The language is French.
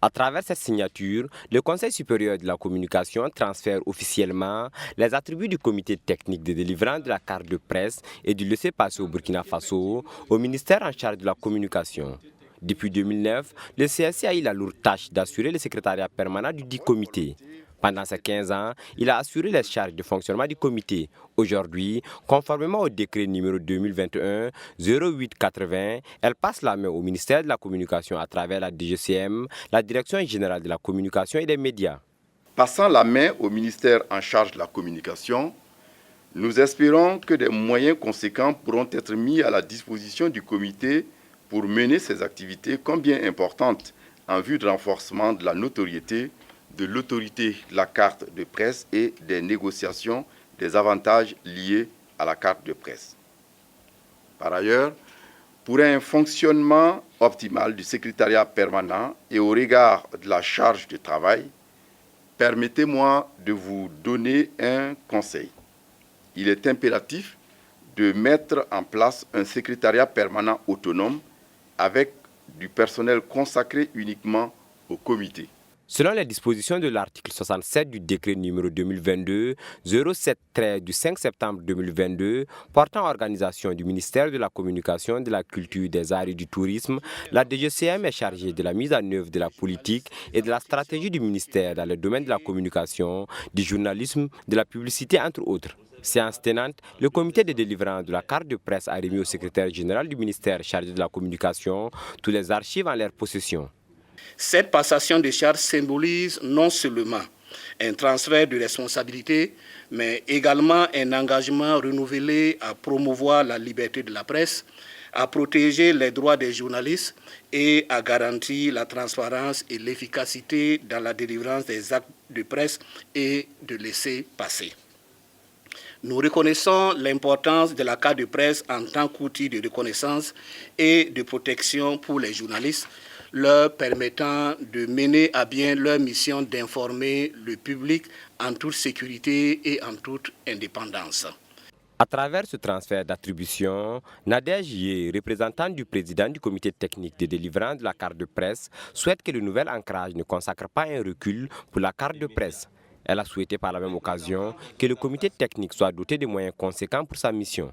À travers cette signature, le Conseil supérieur de la communication transfère officiellement les attributs du comité technique de délivrance de la carte de presse et du laissez-passer au Burkina Faso au ministère en charge de la communication. Depuis 2009, le CSC a eu la lourde tâche d'assurer le secrétariat permanent du dit comité. Pendant ces 15 ans, il a assuré les charges de fonctionnement du comité. Aujourd'hui, conformément au décret numéro 2021-0880, elle passe la main au ministère de la Communication à travers la DGCM, la Direction générale de la communication et des médias. Passant la main au ministère en charge de la communication, nous espérons que des moyens conséquents pourront être mis à la disposition du comité pour mener ses activités combien importantes en vue de renforcement de la notoriété de l'autorité de la carte de presse et des négociations des avantages liés à la carte de presse. Par ailleurs, pour un fonctionnement optimal du secrétariat permanent et au regard de la charge de travail, permettez-moi de vous donner un conseil. Il est impératif de mettre en place un secrétariat permanent autonome avec du personnel consacré uniquement au comité. Selon les dispositions de l'article 67 du décret numéro 2022-07-13 du 5 septembre 2022 portant organisation du ministère de la Communication, de la Culture, des Arts et du Tourisme, la DGCM est chargée de la mise en œuvre de la politique et de la stratégie du ministère dans le domaine de la communication, du journalisme, de la publicité, entre autres. Séance tenante, le comité de délivrance de la carte de presse a remis au secrétaire général du ministère chargé de la communication tous les archives en leur possession. Cette passation de charges symbolise non seulement un transfert de responsabilité, mais également un engagement renouvelé à promouvoir la liberté de la presse, à protéger les droits des journalistes et à garantir la transparence et l'efficacité dans la délivrance des actes de presse et de laisser-passer. Nous reconnaissons l'importance de la carte de presse en tant qu'outil de reconnaissance et de protection pour les journalistes, leur permettant de mener à bien leur mission d'informer le public en toute sécurité et en toute indépendance. À travers ce transfert d'attribution, Nadia Gier, représentante du président du comité technique de délivrance de la carte de presse, souhaite que le nouvel ancrage ne consacre pas un recul pour la carte de presse. Elle a souhaité par la même occasion que le comité technique soit doté de moyens conséquents pour sa mission.